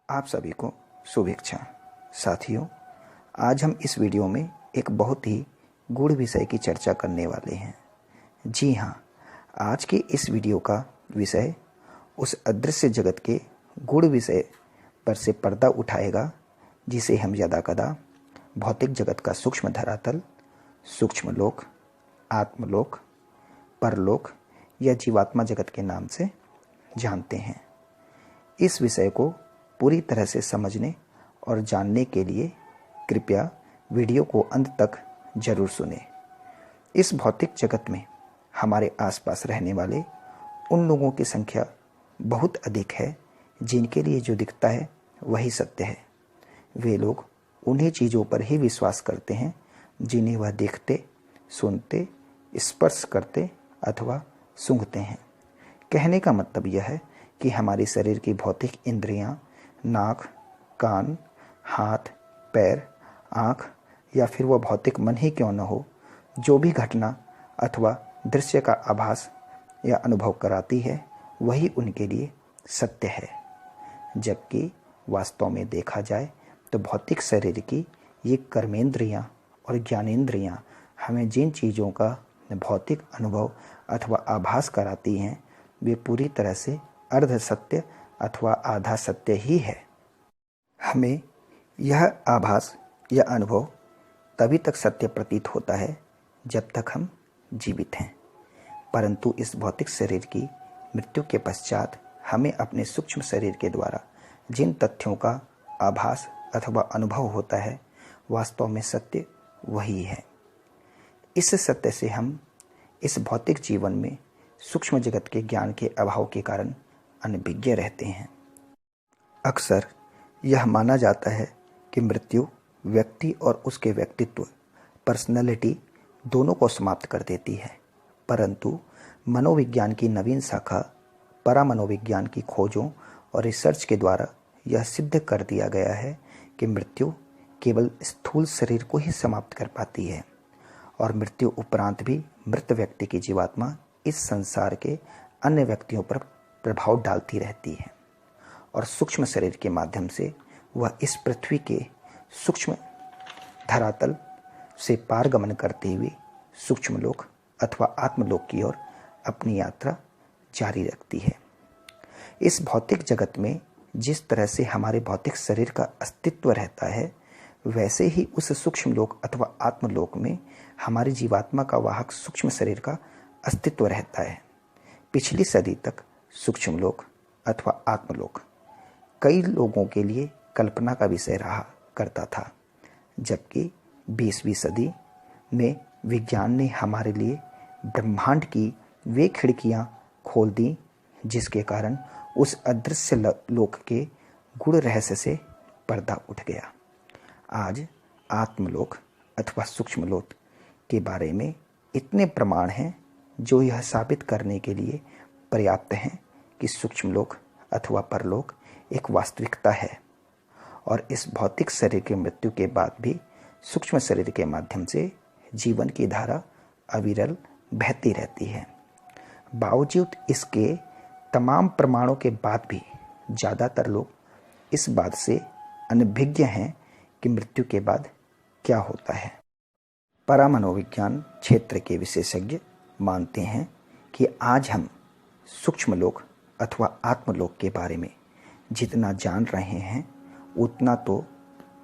आप सभी को शुभेच्छा। साथियों, आज हम इस वीडियो में एक बहुत ही गूढ़ विषय की चर्चा करने वाले हैं। जी हाँ, आज के इस वीडियो का विषय उस अदृश्य जगत के गूढ़ विषय पर से पर्दा उठाएगा जिसे हम यदाकदा भौतिक जगत का सूक्ष्म धरातल, सूक्ष्म लोक, आत्मलोक, परलोक या जीवात्मा जगत के नाम से जानते हैं। इस विषय को पूरी तरह से समझने और जानने के लिए कृपया वीडियो को अंत तक जरूर सुनें। इस भौतिक जगत में हमारे आसपास रहने वाले उन लोगों की संख्या बहुत अधिक है जिनके लिए जो दिखता है वही सत्य है। वे लोग उन्हीं चीज़ों पर ही विश्वास करते हैं जिन्हें वह देखते, सुनते, स्पर्श करते अथवा सूंघते हैं। कहने का मतलब यह है कि हमारे शरीर की भौतिक इंद्रियां, नाक, कान, हाथ, पैर, आँख या फिर वह भौतिक मन ही क्यों न हो, जो भी घटना अथवा दृश्य का आभास या अनुभव कराती है वही उनके लिए सत्य है। जबकि वास्तव में देखा जाए तो भौतिक शरीर की ये कर्मेंद्रियां और ज्ञानेंद्रियां हमें जिन चीज़ों का भौतिक अनुभव अथवा आभास कराती हैं वे पूरी तरह से अर्ध सत्य अथवा आधा सत्य ही है। हमें यह आभास या अनुभव तभी तक सत्य प्रतीत होता है जब तक हम जीवित हैं, परंतु इस भौतिक शरीर की मृत्यु के पश्चात हमें अपने सूक्ष्म शरीर के द्वारा जिन तथ्यों का आभास अथवा अनुभव होता है वास्तव में सत्य वही है। इस सत्य से हम इस भौतिक जीवन में सूक्ष्म जगत के ज्ञान के अभाव के कारण अनभिज्ञ रहते हैं। अक्सर यह माना जाता है कि मृत्यु व्यक्ति और उसके व्यक्तित्व, पर्सनैलिटी दोनों को समाप्त कर देती है, परंतु मनोविज्ञान की नवीन शाखा परामनोविज्ञान की खोजों और रिसर्च के द्वारा यह सिद्ध कर दिया गया है कि मृत्यु केवल स्थूल शरीर को ही समाप्त कर पाती है और मृत्यु उपरांत भी मृत व्यक्ति की जीवात्मा इस संसार के अन्य व्यक्तियों पर प्रभाव डालती रहती है और सूक्ष्म शरीर के माध्यम से वह इस पृथ्वी के सूक्ष्म धरातल से पारगमन करते हुए सूक्ष्म लोक अथवा आत्मलोक की ओर अपनी यात्रा जारी रखती है। इस भौतिक जगत में जिस तरह से हमारे भौतिक शरीर का अस्तित्व रहता है वैसे ही उस सूक्ष्म लोक अथवा आत्मलोक में हमारी जीवात्मा का वाहक सूक्ष्म शरीर का अस्तित्व रहता है। पिछली सदी तक सूक्ष्म लोक अथवा आत्मलोक कई लोगों के लिए कल्पना का विषय रहा करता था, जबकि 20वीं सदी में विज्ञान ने हमारे लिए ब्रह्मांड की वे खिड़कियां खोल दी जिसके कारण उस अदृश्य लोक के गूढ़ रहस्य से पर्दा उठ गया। आज आत्मलोक अथवा सूक्ष्म लोक के बारे में इतने प्रमाण हैं जो यह साबित करने के लिए पर्याप्त हैं कि सूक्ष्म लोक अथवा परलोक एक वास्तविकता है और इस भौतिक शरीर की मृत्यु के बाद भी सूक्ष्म शरीर के माध्यम से जीवन की धारा अविरल बहती रहती है। बावजूद इसके तमाम प्रमाणों के बाद भी ज़्यादातर लोग इस बात से अनभिज्ञ हैं कि मृत्यु के बाद क्या होता है। परामनोविज्ञान क्षेत्र के विशेषज्ञ मानते हैं कि आज हम सूक्ष्म लोक अथवा आत्मलोक के बारे में जितना जान रहे हैं उतना तो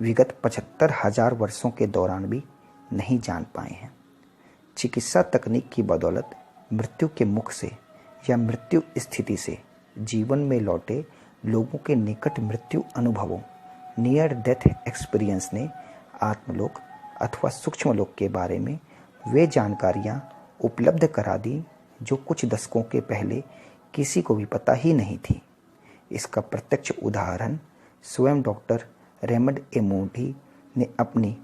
विगत 75,000 वर्षों के दौरान भी नहीं जान पाए हैं। चिकित्सा तकनीक की बदौलत मृत्यु के मुख से या मृत्यु स्थिति से जीवन में लौटे लोगों के निकट मृत्यु अनुभवों, नियर डेथ एक्सपीरियंस ने आत्मलोक अथवा सूक्ष्म लोक के बारे में वे जानकारियां उपलब्ध करा दी जो कुछ दशकों के पहले किसी को भी पता ही नहीं थी। इसका प्रत्यक्ष उदाहरण स्वयं डॉक्टर रेमंड ए मूडी ने अपनी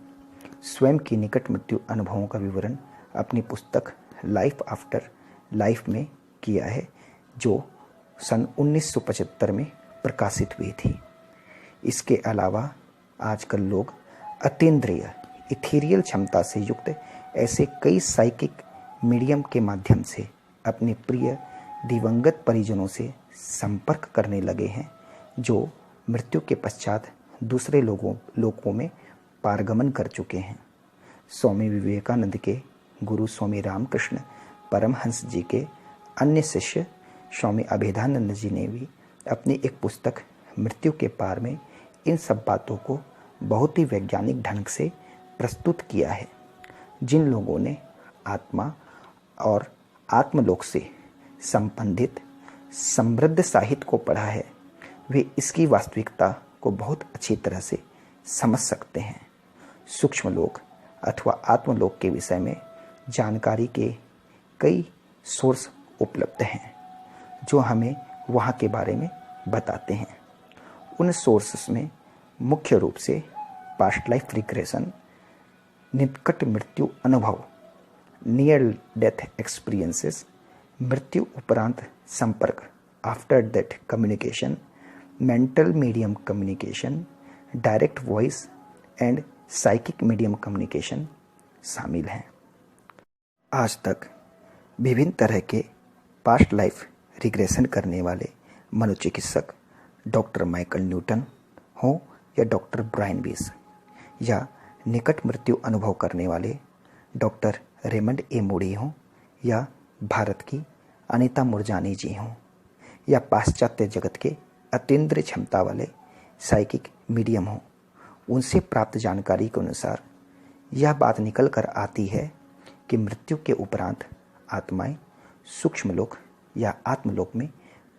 स्वयं की निकट मृत्यु अनुभवों का विवरण अपनी पुस्तक लाइफ आफ्टर लाइफ में किया है, जो सन 1975 में प्रकाशित हुई थी। इसके अलावा आजकल लोग अतीन्द्रिय इथेरियल क्षमता से युक्त ऐसे कई साइकिक मीडियम के माध्यम से अपने प्रिय दिवंगत परिजनों से संपर्क करने लगे हैं जो मृत्यु के पश्चात दूसरे लोकों में पारगमन कर चुके हैं। स्वामी विवेकानंद के गुरु स्वामी रामकृष्ण परमहंस जी के अन्य शिष्य स्वामी अभेदानंद जी ने भी अपनी एक पुस्तक मृत्यु के पार में इन सब बातों को बहुत ही वैज्ञानिक ढंग से प्रस्तुत किया है। जिन लोगों ने आत्मा और आत्मलोक से संबंधित समृद्ध साहित्य को पढ़ा है वे इसकी वास्तविकता को बहुत अच्छी तरह से समझ सकते हैं। सूक्ष्म लोक अथवा आत्मलोक के विषय में जानकारी के कई सोर्स उपलब्ध हैं जो हमें वहाँ के बारे में बताते हैं। उन सोर्सेस में मुख्य रूप से पास्ट लाइफ रिग्रेशन, निकट मृत्यु अनुभव, नियर डेथ एक्सपीरियंसेस, मृत्यु उपरांत संपर्क, after death communication, mental medium communication, direct voice and psychic medium communication शामिल हैं। आज तक विभिन्न तरह के पास्ट लाइफ रिग्रेशन करने वाले मनोचिकित्सक डॉक्टर माइकल न्यूटन हों या डॉक्टर ब्रायन बीस, या निकट मृत्यु अनुभव करने वाले डॉक्टर रेमंड ए मूडी हों, या भारत की अनीता मुरजानी जी हों, या पाश्चात्य जगत के अतीन्द्रिय क्षमता वाले साइकिक मीडियम हों, उनसे प्राप्त जानकारी के अनुसार यह बात निकल कर आती है कि मृत्यु के उपरांत आत्माएं सूक्ष्मलोक या आत्मलोक में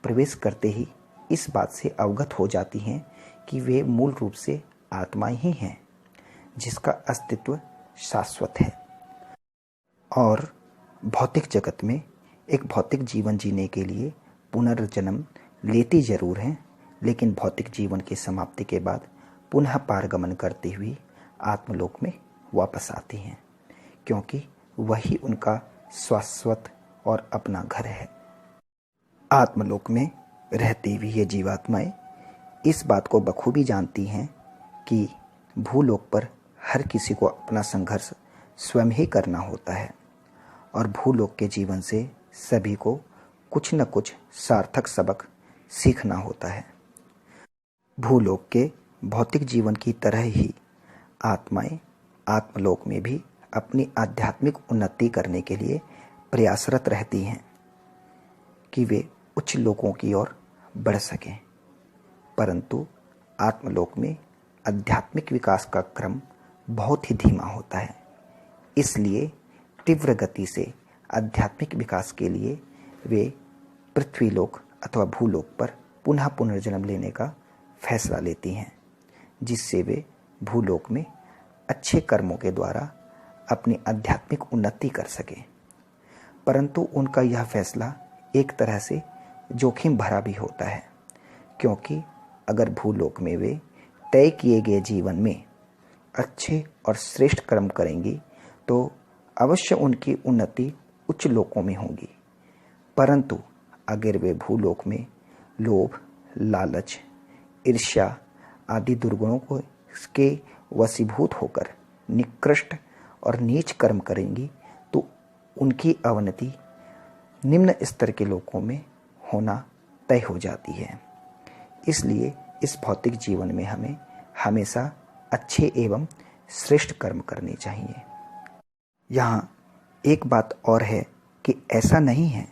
प्रवेश करते ही इस बात से अवगत हो जाती हैं कि वे मूल रूप से आत्माएं ही हैं जिसका अस्तित्व शाश्वत है, और भौतिक जगत में एक भौतिक जीवन जीने के लिए पुनर्जन्म लेती जरूर हैं, लेकिन भौतिक जीवन की समाप्ति के बाद पुनः पारगमन करती हुई आत्मलोक में वापस आती हैं, क्योंकि वही उनका शाश्वत और अपना घर है। आत्मलोक में रहती हुई ये जीवात्माएं इस बात को बखूबी जानती हैं कि भूलोक पर हर किसी को अपना संघर्ष स्वयं ही करना होता है, और भूलोक के जीवन से सभी को कुछ न कुछ सार्थक सबक सीखना होता है। भूलोक के भौतिक जीवन की तरह ही आत्माएं आत्मलोक में भी अपनी आध्यात्मिक उन्नति करने के लिए प्रयासरत रहती हैं कि वे उच्च लोकों की ओर बढ़ सकें, परंतु आत्मलोक में आध्यात्मिक विकास का क्रम बहुत ही धीमा होता है। इसलिए तीव्र गति से आध्यात्मिक विकास के लिए वे पृथ्वीलोक अथवा भूलोक पर पुनः पुनर्जन्म लेने का फैसला लेती हैं, जिससे वे भूलोक में अच्छे कर्मों के द्वारा अपनी आध्यात्मिक उन्नति कर सकें। परंतु उनका यह फैसला एक तरह से जोखिम भरा भी होता है, क्योंकि अगर भूलोक में वे तय किए गए जीवन में अच्छे और श्रेष्ठ कर्म करेंगी तो अवश्य उनकी उन्नति उच्च लोकों में होगी। परंतु अगर वे भूलोक में लोभ, लालच, ईर्ष्या आदि दुर्गुणों को के वशीभूत होकर निकृष्ट और नीच कर्म करेंगी तो उनकी अवनति निम्न स्तर के लोकों में होना तय हो जाती है। इसलिए इस भौतिक जीवन में हमें हमेशा अच्छे एवं श्रेष्ठ कर्म करने चाहिए। यहाँ एक बात और है कि ऐसा नहीं है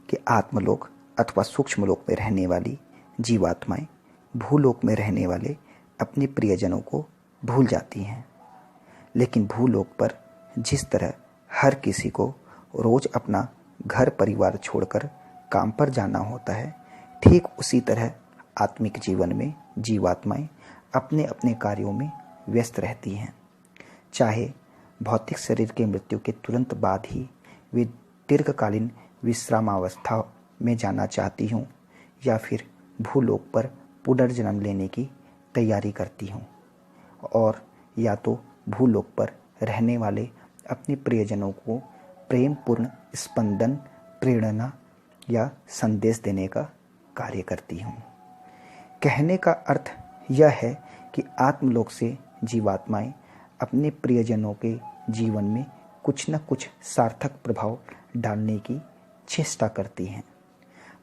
कि आत्मलोक अथवा सूक्ष्मलोक में रहने वाली जीवात्माएं भूलोक में रहने वाले अपने प्रियजनों को भूल जाती हैं, लेकिन भूलोक पर जिस तरह हर किसी को रोज अपना घर परिवार छोड़कर काम पर जाना होता है, ठीक उसी तरह आत्मिक जीवन में जीवात्माएं अपने अपने कार्यों में व्यस्त रहती हैं। चाहे भौतिक शरीर के मृत्यु के तुरंत बाद ही वे दीर्घकालीन विश्रामावस्था में जाना चाहती हूँ या फिर भूलोक पर पुनर्जन्म लेने की तैयारी करती हूँ, और या तो भूलोक पर रहने वाले अपने प्रियजनों को प्रेमपूर्ण स्पंदन, प्रेरणा या संदेश देने का कार्य करती हूँ। कहने का अर्थ यह है कि आत्मलोक से जीवात्माएं अपने प्रियजनों के जीवन में कुछ न कुछ सार्थक प्रभाव डालने की चेष्टा करती हैं,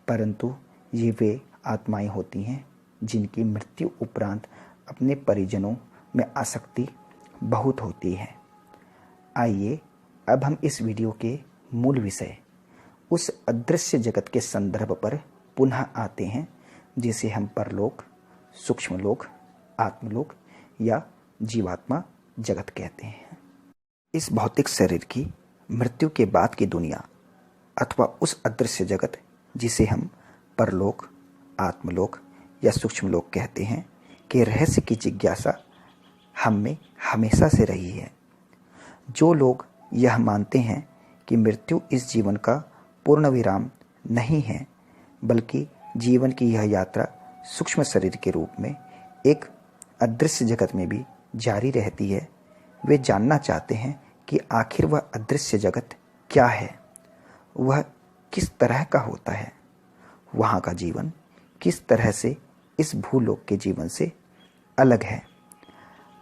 परंतु ये वे आत्माएं होती हैं जिनकी मृत्यु उपरांत अपने परिजनों में आसक्ति बहुत होती है। आइए अब हम इस वीडियो के मूल विषय, उस अदृश्य जगत के संदर्भ पर पुनः आते हैं जिसे हम परलोक, सूक्ष्मलोक, आत्मलोक या जीवात्मा जगत कहते हैं। इस भौतिक शरीर की मृत्यु के बाद की दुनिया अथवा उस अदृश्य जगत जिसे हम परलोक, आत्मलोक या सूक्ष्मलोक कहते हैं के रहस्य की जिज्ञासा हम में हमेशा से रही है। जो लोग यह मानते हैं कि मृत्यु इस जीवन का पूर्ण विराम नहीं है, बल्कि जीवन की यह यात्रा सूक्ष्म शरीर के रूप में एक अदृश्य जगत में भी जारी रहती है, वे जानना चाहते हैं कि आखिर वह अदृश्य जगत क्या है, वह किस तरह का होता है, वहाँ का जीवन किस तरह से इस भूलोक के जीवन से अलग है,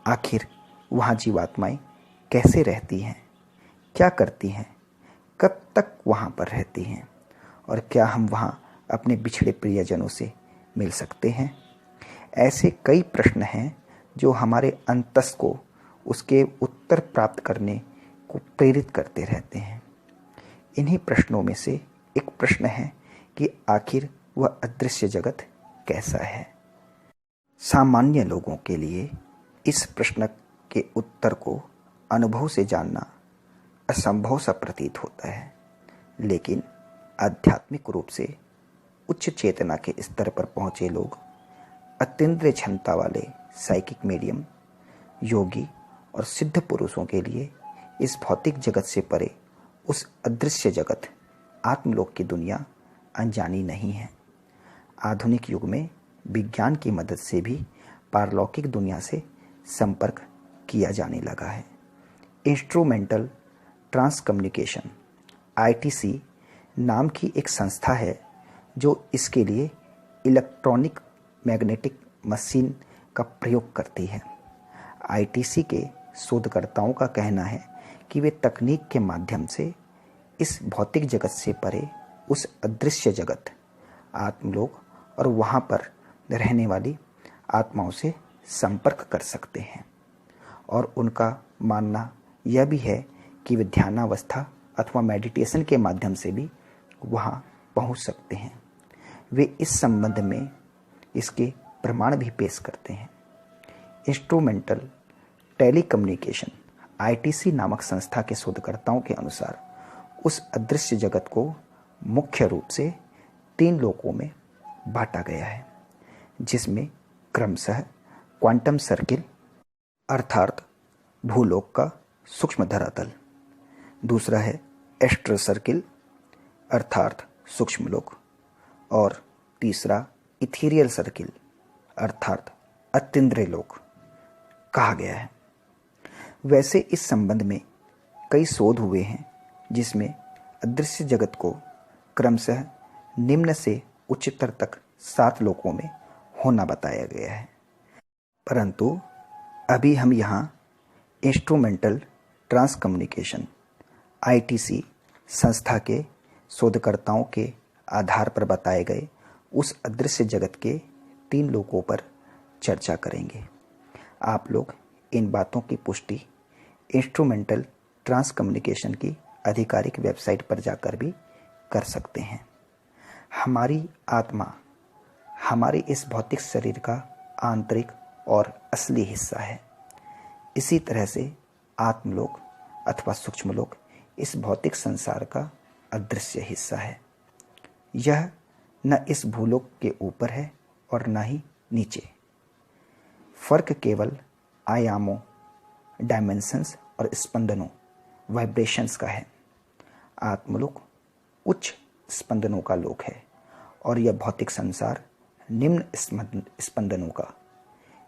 आखिर वहाँ जीवात्माएं कैसे रहती हैं, क्या करती हैं, कब तक वहाँ पर रहती हैं और क्या हम वहाँ अपने बिछड़े प्रियजनों से मिल सकते हैं। ऐसे कई प्रश्न हैं जो हमारे अंतस को उसके उत्तर प्राप्त करने को प्रेरित करते रहते हैं। इन्हीं प्रश्नों में से एक प्रश्न है कि आखिर वह अदृश्य जगत कैसा है। सामान्य लोगों के लिए इस प्रश्न के उत्तर को अनुभव से जानना असंभव सा प्रतीत होता है, लेकिन आध्यात्मिक रूप से उच्च चेतना के स्तर पर पहुंचे लोग, अतीन्द्रिय क्षमता वाले साइकिक मीडियम, योगी और सिद्ध पुरुषों के लिए इस भौतिक जगत से परे उस अदृश्य जगत आत्मलोक की दुनिया अनजानी नहीं है। आधुनिक युग में विज्ञान की मदद से भी पारलौकिक दुनिया से संपर्क किया जाने लगा है। इंस्ट्रूमेंटल ट्रांस कम्युनिकेशन (ITC) नाम की एक संस्था है जो इसके लिए इलेक्ट्रॉनिक मैग्नेटिक मशीन का प्रयोग करती है। ITC के शोधकर्ताओं का कहना है कि वे तकनीक के माध्यम से इस भौतिक जगत से परे उस अदृश्य जगत आत्मलोक और वहाँ पर रहने वाली आत्माओं से संपर्क कर सकते हैं, और उनका मानना यह भी है कि वे ध्यानावस्था अथवा मेडिटेशन के माध्यम से भी वहाँ पहुँच सकते हैं। वे इस संबंध में इसके प्रमाण भी पेश करते हैं। इंस्ट्रूमेंटल टेलीकम्युनिकेशन (ITC) नामक संस्था के शोधकर्ताओं के अनुसार उस अदृश्य जगत को मुख्य रूप से 3 लोकों में बांटा गया है, जिसमें क्रमशः क्वांटम सर्किल अर्थात भूलोक का सूक्ष्म धरातल, दूसरा है एस्ट्रल सर्किल अर्थात सूक्ष्मलोक, और तीसरा इथीरियल सर्किल अर्थात अतीन्द्रिय लोक कहा गया है। वैसे इस संबंध में कई शोध हुए हैं जिसमें अदृश्य जगत को क्रमशः निम्न से उच्चतर तक 7 लोकों में होना बताया गया है, परंतु अभी हम यहाँ इंस्ट्रूमेंटल ट्रांस कम्युनिकेशन (ITC) संस्था के शोधकर्ताओं के आधार पर बताए गए उस अदृश्य जगत के 3 लोकों पर चर्चा करेंगे। आप लोग इन बातों की पुष्टि इंस्ट्रूमेंटल ट्रांस कम्युनिकेशन की आधिकारिक वेबसाइट पर जाकर भी कर सकते हैं। हमारी आत्मा हमारे इस भौतिक शरीर का आंतरिक और असली हिस्सा है। इसी तरह से आत्मलोक अथवा सूक्ष्मलोक इस भौतिक संसार का अदृश्य हिस्सा है। यह न इस भूलोक के ऊपर है और न ही नीचे। फर्क केवल आयामों, डायमेंशंस और स्पंदनों, वाइब्रेशंस का है। आत्मलोक उच्च स्पंदनों का लोक है और यह भौतिक संसार निम्न स्पंदनों का।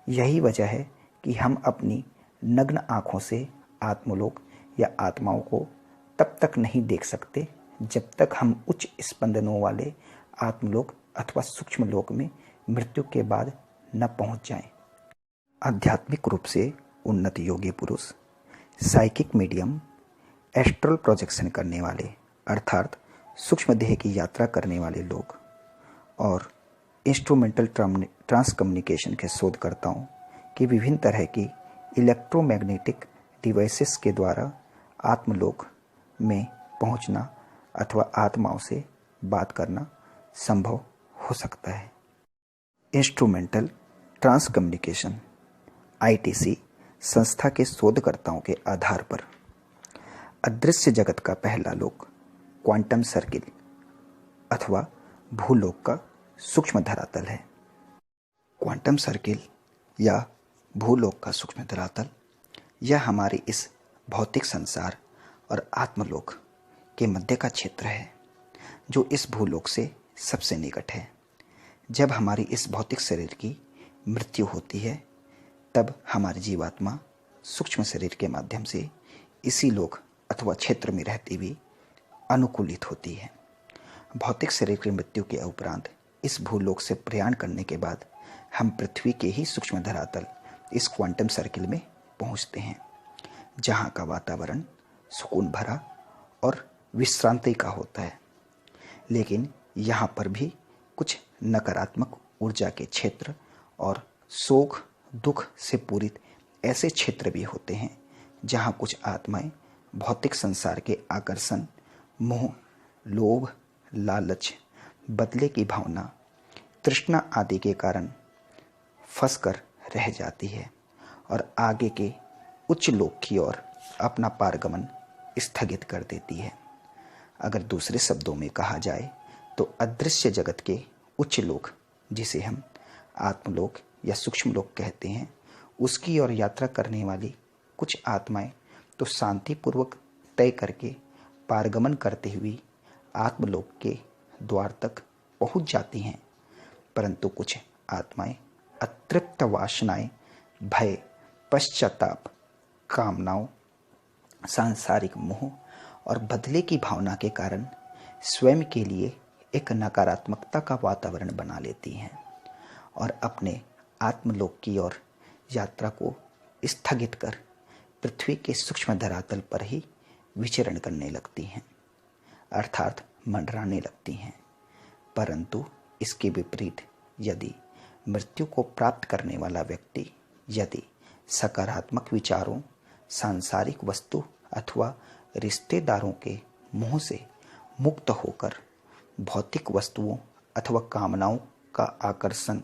यही वजह है कि हम अपनी नग्न आँखों से आत्मलोक या आत्माओं को तब तक नहीं देख सकते जब तक हम उच्च स्पंदनों वाले आत्मलोक अथवा सूक्ष्म लोक में मृत्यु के बाद न पहुंच जाएं। आध्यात्मिक रूप से उन्नत योगी पुरुष, साइकिक मीडियम, एस्ट्रल प्रोजेक्शन करने वाले अर्थात सूक्ष्म देह की यात्रा करने वाले लोग और इंस्ट्रूमेंटल ट्रांस कम्युनिकेशन के शोधकर्ताओं की विभिन्न तरह की इलेक्ट्रोमैग्नेटिक डिवाइसेस के द्वारा आत्मलोक में पहुंचना अथवा आत्माओं से बात करना संभव हो सकता है। इंस्ट्रूमेंटल ट्रांस कम्युनिकेशन आईटीसी संस्था के शोधकर्ताओं के आधार पर अदृश्य जगत का पहला लोक क्वांटम सर्किल अथवा भूलोक का सूक्ष्म धरातल है। क्वांटम सर्किल या भूलोक का सूक्ष्म धरातल यह हमारे इस भौतिक संसार और आत्मलोक के मध्य का क्षेत्र है जो इस भूलोक से सबसे निकट है। जब हमारी इस भौतिक शरीर की मृत्यु होती है तब हमारी जीवात्मा सूक्ष्म शरीर के माध्यम से इसी लोक अथवा क्षेत्र में रहती हुई अनुकूलित होती है। भौतिक शरीर की मृत्यु के उपरांत इस भूलोक से प्रयाण करने के बाद हम पृथ्वी के ही सूक्ष्म धरातल इस क्वांटम सर्किल में पहुंचते हैं, जहां का वातावरण सुकून भरा और विश्रांति का होता है। लेकिन यहाँ पर भी कुछ नकारात्मक ऊर्जा के क्षेत्र और शोक दुख से पूरित ऐसे क्षेत्र भी होते हैं जहाँ कुछ आत्माएं भौतिक संसार के आकर्षण, मोह, लोभ, लालच, बदले की भावना, तृष्णा आदि के कारण फंसकर रह जाती है और आगे के उच्च लोक की ओर अपना पारगमन स्थगित कर देती है। अगर दूसरे शब्दों में कहा जाए तो अदृश्य जगत के उच्च लोक, जिसे हम आत्मलोक या सूक्ष्म लोक कहते हैं, उसकी ओर यात्रा करने वाली कुछ आत्माएं तो शांतिपूर्वक तय करके पारगमन करते हुए आत्मलोक के द्वार तक पहुंच जाती हैं, परंतु कुछ आत्माएं अतृप्त वासनाएं, भय, पश्चाताप, कामनाओं, सांसारिक मोह और बदले की भावना के कारण स्वयं के लिए एक नकारात्मकता का वातावरण बना लेती हैं और अपने आत्मलोक की ओर यात्रा को स्थगित कर पृथ्वी के सूक्ष्म धरातल पर ही विचरण करने लगती हैं, अर्थात मंडराने लगती हैं। परंतु इसके विपरीत यदि मृत्यु को प्राप्त करने वाला व्यक्ति यदि सकारात्मक विचारों, सांसारिक वस्तु अथवा रिश्तेदारों के मोह से मुक्त होकर भौतिक वस्तुओं अथवा कामनाओं का आकर्षण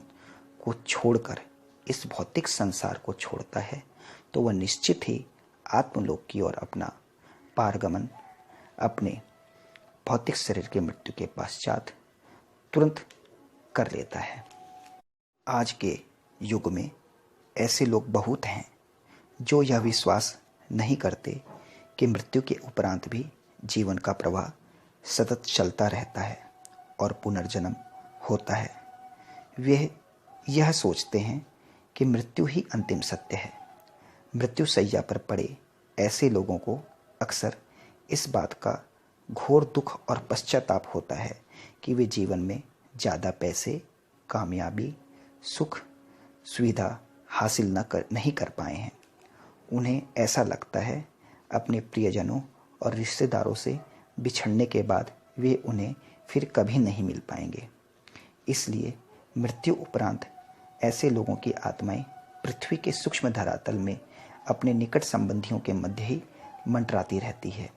को छोड़कर इस भौतिक संसार को छोड़ता है तो वह निश्चित ही आत्मलोक की ओर अपना पारगमन अपने भौतिक शरीर के मृत्यु के पश्चात तुरंत कर लेता है। आज के युग में ऐसे लोग बहुत हैं जो यह विश्वास नहीं करते कि मृत्यु के उपरांत भी जीवन का प्रवाह सतत चलता रहता है और पुनर्जन्म होता है। वे यह सोचते हैं कि मृत्यु ही अंतिम सत्य है। मृत्यु शैया पर पड़े ऐसे लोगों को अक्सर इस बात का घोर दुख और पश्चाताप होता है कि वे जीवन में ज़्यादा पैसे, कामयाबी, सुख, सुविधा हासिल नहीं कर पाए हैं। उन्हें ऐसा लगता है अपने प्रियजनों और रिश्तेदारों से बिछड़ने के बाद वे उन्हें फिर कभी नहीं मिल पाएंगे। इसलिए मृत्यु उपरांत ऐसे लोगों की आत्माएं पृथ्वी के सूक्ष्म धरातल में अपने निकट संबंधियों के मध्य ही मंडराती रहती है।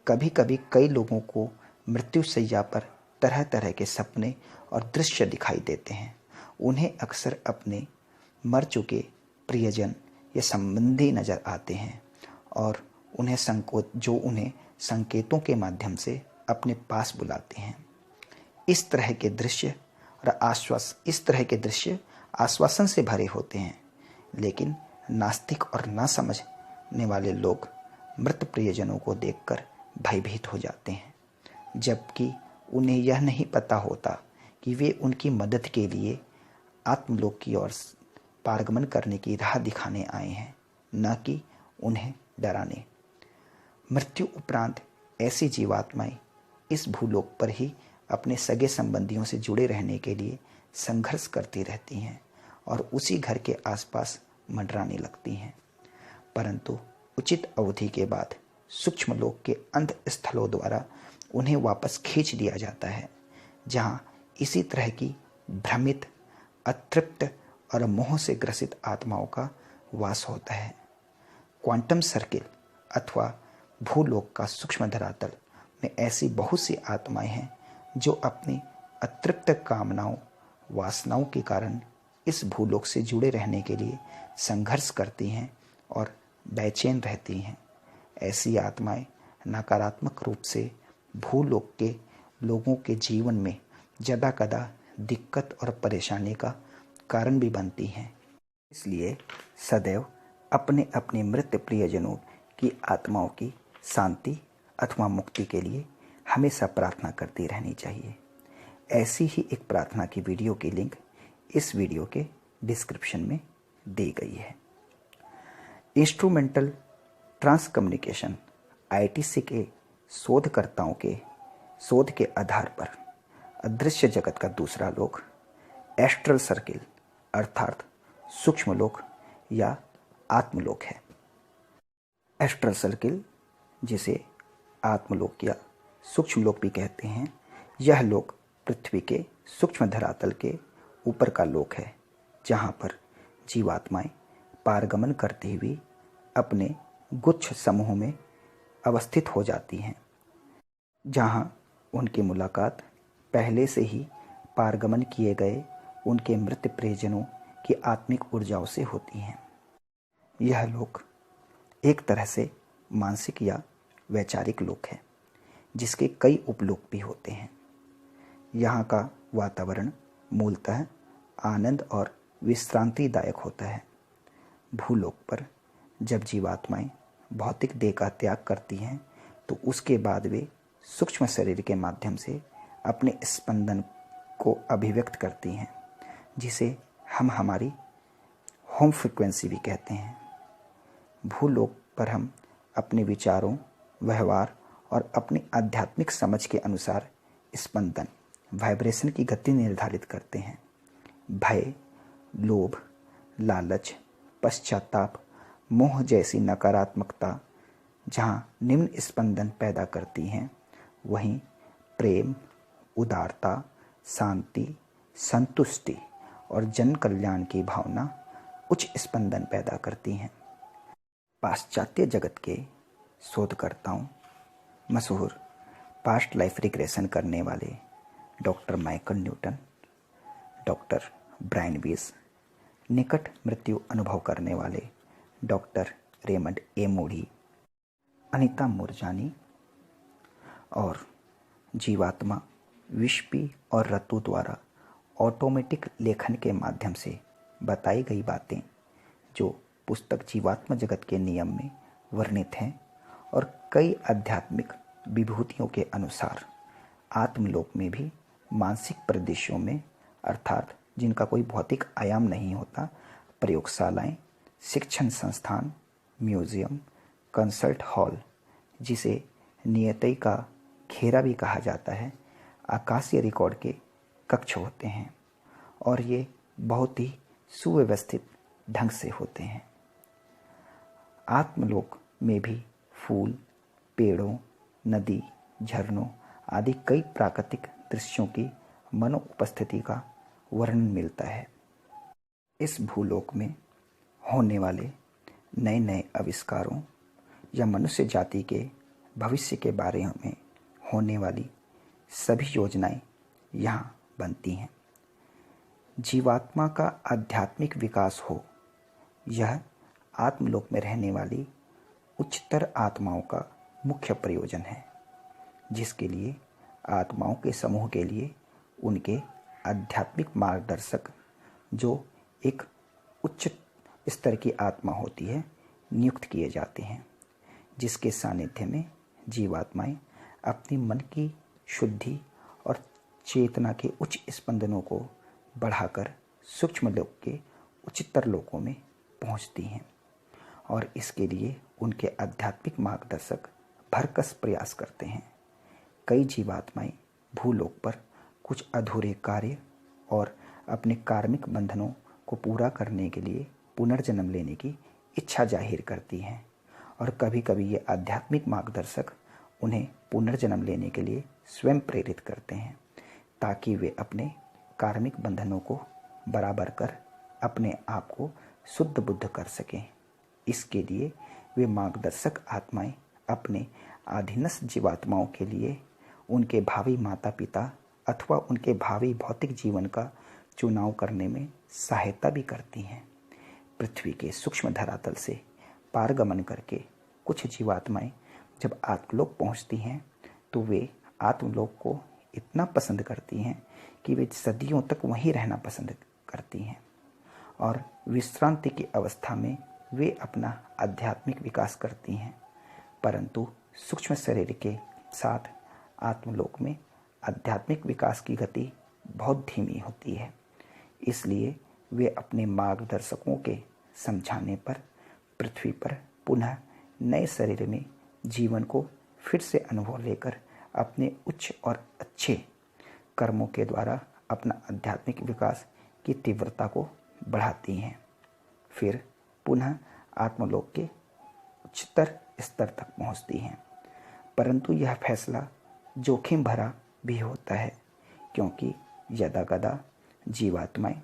कभी कभी कई लोगों को मृत्यु शैया पर तरह तरह के सपने और दृश्य दिखाई देते हैं। उन्हें अक्सर अपने मर चुके प्रियजन या संबंधी नजर आते हैं और उन्हें संकेतों के माध्यम से अपने पास बुलाते हैं। इस तरह के दृश्य आश्वासन से भरे होते हैं, लेकिन नास्तिक और ना समझने वाले लोग मृत प्रियजनों को देखकर भयभीत हो जाते हैं, जबकि उन्हें यह नहीं पता होता कि वे उनकी मदद के लिए आत्मलोक की ओर पारगमन करने की राह दिखाने आए हैं, न कि उन्हें डराने। मृत्यु उपरांत ऐसी जीवात्माएं इस भूलोक पर ही अपने सगे संबंधियों से जुड़े रहने के लिए संघर्ष करती रहती हैं और उसी घर के आसपास मंडराने लगती हैं, परंतु उचित अवधि के बाद सूक्ष्म लोक के अंत स्थलों द्वारा उन्हें वापस खींच लिया जाता है, जहां इसी तरह की भ्रमित अतृप्त और मोह से ग्रसित आत्माओं का वास होता है। क्वांटम सर्किल अथवा भूलोक का सूक्ष्म धरातल में ऐसी बहुत सी आत्माएं हैं जो अपनी अतृप्त कामनाओं वासनाओं के कारण इस भूलोक से जुड़े रहने के लिए संघर्ष करती हैं और बेचैन रहती हैं। ऐसी आत्माएं नकारात्मक रूप से भूलोक के लोगों के जीवन में जदा कदा दिक्कत और परेशानी का कारण भी बनती हैं। इसलिए सदैव अपने अपने मृत प्रियजनों की आत्माओं की शांति अथवा मुक्ति के लिए हमेशा प्रार्थना करती रहनी चाहिए। ऐसी ही एक प्रार्थना की वीडियो की लिंक इस वीडियो के डिस्क्रिप्शन में दी गई है। इंस्ट्रूमेंटल ट्रांस कम्युनिकेशन आईटीसी के शोधकर्ताओं के शोध के आधार पर अदृश्य जगत का दूसरा लोक एस्ट्रल सर्किल अर्थात सूक्ष्म लोक या आत्मलोक है। एस्ट्रल सर्किल, जिसे आत्मलोक या सूक्ष्म लोक भी कहते हैं, यह लोक पृथ्वी के सूक्ष्म धरातल के ऊपर का लोक है, जहाँ पर जीवात्माएं पारगमन करती हुई अपने गुच्छ समूह में अवस्थित हो जाती हैं, जहाँ उनकी मुलाकात पहले से ही पारगमन किए गए उनके मृत प्रियजनों की आत्मिक ऊर्जाओं से होती हैं। यह लोक एक तरह से मानसिक या वैचारिक लोक है, जिसके कई उपलोक भी होते हैं। यहाँ का वातावरण मूलतः आनंद और विश्रांतिदायक होता है। भूलोक पर जब जीवात्माएं भौतिक देह का त्याग करती हैं तो उसके बाद वे सूक्ष्म शरीर के माध्यम से अपने स्पंदन को अभिव्यक्त करती हैं, जिसे हम हमारी होम फ्रीक्वेंसी भी कहते हैं। भूलोक पर हम अपने विचारों, व्यवहार और अपनी आध्यात्मिक समझ के अनुसार स्पंदन वाइब्रेशन की गति निर्धारित करते हैं। भय, लोभ, लालच, पश्चाताप, मोह जैसी नकारात्मकता जहाँ निम्न स्पंदन पैदा करती हैं, वहीं प्रेम, उदारता, शांति, संतुष्टि और जन कल्याण की भावना उच्च स्पंदन पैदा करती हैं। पाश्चात्य जगत के शोधकर्ताओं, मशहूर पास्ट लाइफ रिग्रेशन करने वाले doctor Michael Newton, doctor Brian Weiss, निकट मृत्यु अनुभव करने वाले doctor Raymond A Moody, Anita Moorjani और जीवात्मा विश्पी और रतु द्वारा ऑटोमेटिक लेखन के माध्यम से बताई गई बातें, जो पुस्तक जीवात्मा जगत के नियम में वर्णित हैं, और कई आध्यात्मिक विभूतियों के अनुसार आत्मलोक में भी मानसिक प्रदेशों में, अर्थात जिनका कोई भौतिक आयाम नहीं होता, प्रयोगशालाएं, शिक्षण संस्थान, म्यूजियम, कंसर्ट हॉल, जिसे नियति का घेरा भी कहा जाता है, आकाशीय रिकॉर्ड के कक्ष होते हैं, और ये बहुत ही सुव्यवस्थित ढंग से होते हैं। आत्मलोक में भी फूल, पेड़ों, नदी, झरनों आदि कई प्राकृतिक दृश्यों की मनो उपस्थिति का वर्णन मिलता है। इस भूलोक में होने वाले नए नए आविष्कारों या मनुष्य जाति के भविष्य के बारे में होने वाली सभी योजनाएं यहाँ बनती हैं। जीवात्मा का आध्यात्मिक विकास हो, यह आत्मलोक में रहने वाली उच्चतर आत्माओं का मुख्य प्रयोजन है, जिसके लिए आत्माओं के समूह के लिए उनके आध्यात्मिक मार्गदर्शक, जो एक उच्च स्तर की आत्मा होती है, नियुक्त किए जाते हैं, जिसके सानिध्य में जीवात्माएं अपनी मन की शुद्धि और चेतना के उच्च स्पंदनों को बढ़ाकर सूक्ष्म लोक के उच्चतर लोकों में पहुंचती हैं, और इसके लिए उनके आध्यात्मिक मार्गदर्शक भरकस प्रयास करते हैं। कई जीवात्माएं भूलोक पर कुछ अधूरे कार्य और अपने कार्मिक बंधनों को पूरा करने के लिए पुनर्जन्म लेने की इच्छा जाहिर करती हैं, और कभी कभी ये आध्यात्मिक मार्गदर्शक उन्हें पुनर्जन्म लेने के लिए स्वयं प्रेरित करते हैं, ताकि वे अपने कार्मिक बंधनों को बराबर कर अपने आप को शुद्ध बुद्ध कर सकें। इसके लिए वे मार्गदर्शक आत्माएं अपने अधीनस्थ जीवात्माओं के लिए उनके भावी माता पिता अथवा उनके भावी भौतिक जीवन का चुनाव करने में सहायता भी करती हैं। पृथ्वी के सूक्ष्म धरातल से पारगमन करके कुछ जीवात्माएं जब आत्मलोक पहुंचती हैं तो वे आत्मलोक को इतना पसंद करती हैं कि वे सदियों तक वहीं रहना पसंद करती हैं और विश्रांति की अवस्था में वे अपना आध्यात्मिक विकास करती हैं। परंतु सूक्ष्म शरीर के साथ आत्मलोक में आध्यात्मिक विकास की गति बहुत धीमी होती है। इसलिए वे अपने मार्गदर्शकों के समझाने पर पृथ्वी पर पुनः नए शरीर में जीवन को फिर से अनुभव लेकर अपने उच्च और अच्छे कर्मों के द्वारा अपना आध्यात्मिक विकास की तीव्रता को बढ़ाती हैं। फिर पुनः आत्मलोक के उच्चतर स्तर तक पहुंचती हैं। परंतु यह फैसला जोखिम भरा भी होता है, क्योंकि यदाकदा जीवात्माएं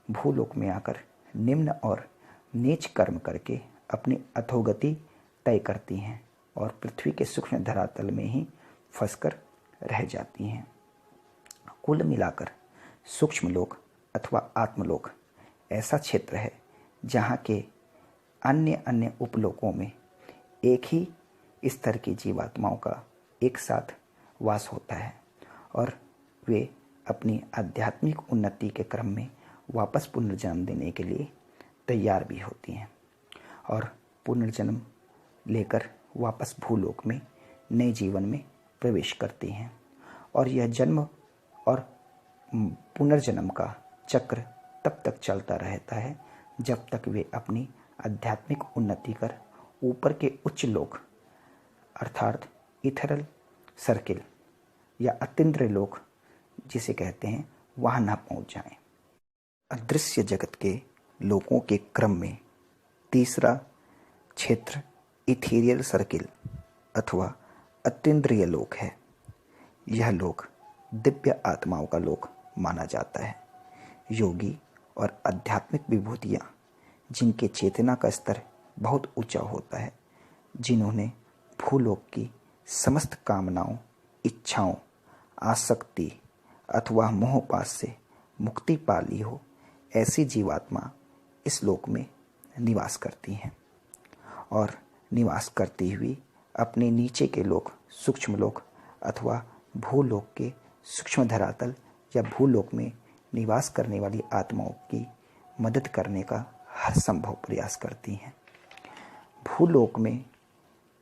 भूलोक में आकर निम्न और नीच कर्म करके अपनी अधोगति तय करती हैं और पृथ्वी के सूक्ष्म धरातल में ही फंसकर रह जाती हैं। कुल मिलाकर सूक्ष्म लोक अथवा आत्मलोक ऐसा क्षेत्र है जहाँ के अन्य उपलोकों में एक ही स्तर की जीवात्माओं का एक साथ वास होता है और वे अपनी आध्यात्मिक उन्नति के क्रम में वापस पुनर्जन्म देने के लिए तैयार भी होती हैं और पुनर्जन्म लेकर वापस भूलोक में नए जीवन में प्रवेश करती हैं। और यह जन्म और पुनर्जन्म का चक्र तब तक चलता रहता है जब तक वे अपनी आध्यात्मिक उन्नति कर ऊपर के उच्च लोक अर्थात इथरल सर्किल या अतीन्द्रिय लोक जिसे कहते हैं वहाँ न पहुँच जाएं। अदृश्य जगत के लोकों के क्रम में तीसरा क्षेत्र इथीरियल सर्किल अथवा अतीन्द्रिय लोक है। यह लोक दिव्य आत्माओं का लोक माना जाता है। योगी और आध्यात्मिक विभूतियाँ जिनके चेतना का स्तर बहुत ऊंचा होता है, जिन्होंने भूलोक की समस्त कामनाओं, इच्छाओं, आसक्ति अथवा मोहपाश से मुक्ति पा ली हो, ऐसी जीवात्मा इस लोक में निवास करती हैं और निवास करती हुई अपने नीचे के लोक सूक्ष्म लोक अथवा भूलोक के सूक्ष्म धरातल या भूलोक में निवास करने वाली आत्माओं की मदद करने का हर संभव प्रयास करती हैं। भूलोक में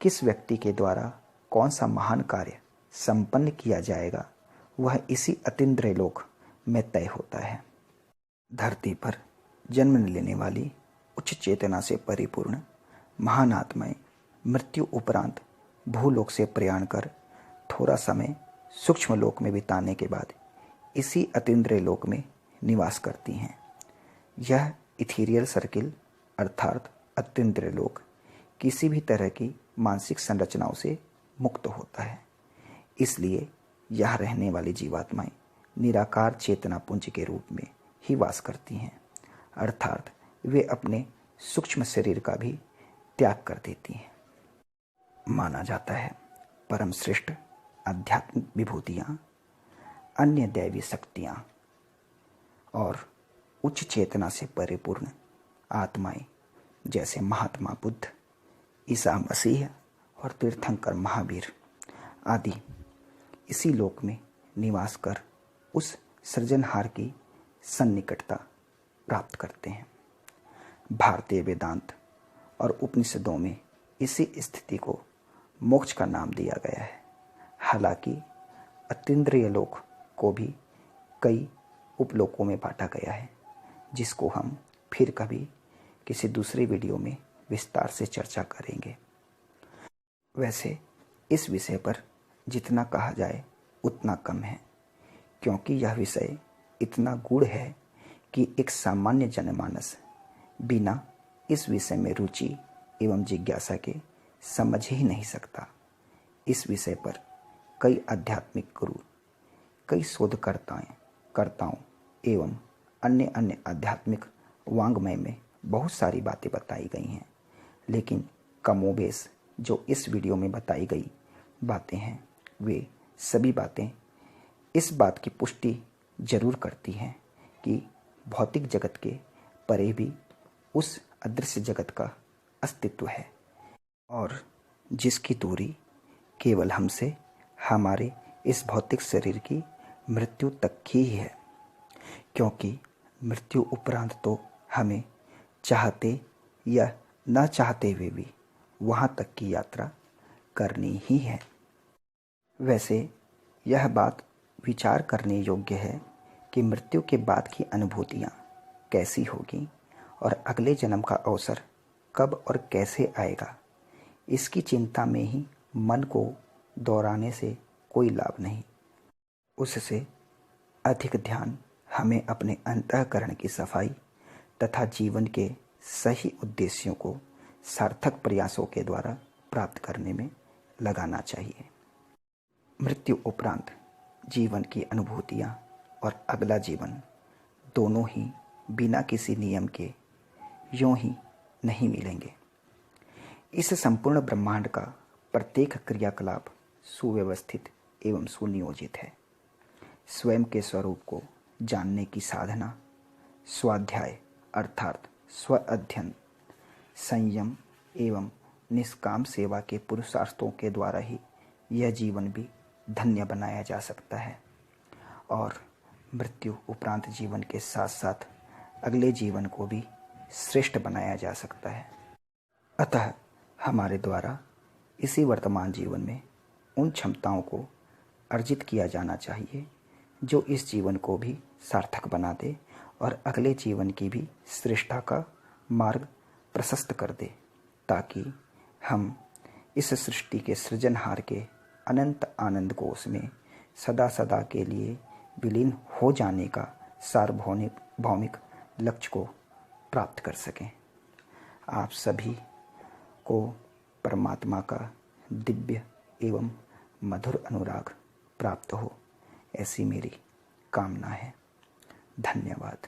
किस व्यक्ति के द्वारा कौन सा महान कार्य संपन्न किया जाएगा, वह इसी अतीन्द्रिय लोक में तय होता है। धरती पर जन्म लेने वाली उच्च चेतना से परिपूर्ण महान आत्माएं मृत्यु उपरांत भूलोक से प्रयाण कर थोड़ा समय सूक्ष्म लोक में बिताने के बाद इसी अतीन्द्रिय लोक में निवास करती हैं। यह इथीरियल सर्किल अर्थात अतीन्द्रिय लोक किसी भी तरह की मानसिक संरचनाओं से मुक्त होता है। इसलिए यह रहने वाली जीवात्माएं निराकार चेतना पुंज के रूप में ही वास करती हैं, अर्थात वे अपने सूक्ष्म शरीर का भी त्याग कर देती हैं। माना जाता है परम श्रेष्ठ आध्यात्मिक विभूतियाँ, अन्य दैवी शक्तियाँ और उच्च चेतना से परिपूर्ण आत्माएं जैसे महात्मा बुद्ध, ईसा मसीह और तीर्थंकर महावीर आदि इसी लोक में निवास कर उस सृजनहार की सन्निकटता प्राप्त करते हैं। भारतीय वेदांत और उपनिषदों में इसी स्थिति को मोक्ष का नाम दिया गया है। हालांकि अतीन्द्रिय लोक को भी कई उपलोकों में बांटा गया है, जिसको हम फिर कभी किसी दूसरी वीडियो में विस्तार से चर्चा करेंगे। वैसे इस विषय पर जितना कहा जाए उतना कम है, क्योंकि यह विषय इतना गूढ़ है कि एक सामान्य जनमानस बिना इस विषय में रुचि एवं जिज्ञासा के समझ ही नहीं सकता। इस विषय पर कई आध्यात्मिक गुरु, कई शोधकर्ताओं एवं अन्य अन्य आध्यात्मिक वांग्मय में बहुत सारी बातें बताई गई हैं, लेकिन कमोबेश जो इस वीडियो में बताई गई बातें हैं वे सभी बातें इस बात की पुष्टि जरूर करती हैं कि भौतिक जगत के परे भी उस अदृश्य जगत का अस्तित्व है और जिसकी दूरी केवल हमसे हमारे इस भौतिक शरीर की मृत्यु तक की ही है, क्योंकि मृत्यु उपरांत तो हमें चाहते या न चाहते हुए भी वहाँ तक की यात्रा करनी ही है। वैसे यह बात विचार करने योग्य है कि मृत्यु के बाद की अनुभूतियाँ कैसी होगी और अगले जन्म का अवसर कब और कैसे आएगा, इसकी चिंता में ही मन को दौड़ाने से कोई लाभ नहीं। उससे अधिक ध्यान हमें अपने अंतःकरण की सफाई तथा जीवन के सही उद्देश्यों को सार्थक प्रयासों के द्वारा प्राप्त करने में लगाना चाहिए। मृत्यु उपरांत जीवन की अनुभूतियाँ और अगला जीवन दोनों ही बिना किसी नियम के यूं ही नहीं मिलेंगे। इस संपूर्ण ब्रह्मांड का प्रत्येक क्रियाकलाप सुव्यवस्थित एवं सुनियोजित है। स्वयं के स्वरूप को जानने की साधना स्वाध्याय अर्थात स्व अध्ययन, संयम एवं निष्काम सेवा के पुरुषार्थों के द्वारा ही यह जीवन भी धन्य बनाया जा सकता है और मृत्यु उपरांत जीवन के साथ साथ अगले जीवन को भी श्रेष्ठ बनाया जा सकता है। अतः हमारे द्वारा इसी वर्तमान जीवन में उन क्षमताओं को अर्जित किया जाना चाहिए जो इस जीवन को भी सार्थक बना दे और अगले जीवन की भी श्रेष्ठता का मार्ग प्रशस्त कर दे, ताकि हम इस सृष्टि के सृजनहार के अनंत आनंद कोष में सदा सदा के लिए विलीन हो जाने का सार्वभौमिक लक्ष्य को प्राप्त कर सकें। आप सभी को परमात्मा का दिव्य एवं मधुर अनुराग प्राप्त हो, ऐसी मेरी कामना है। धन्यवाद।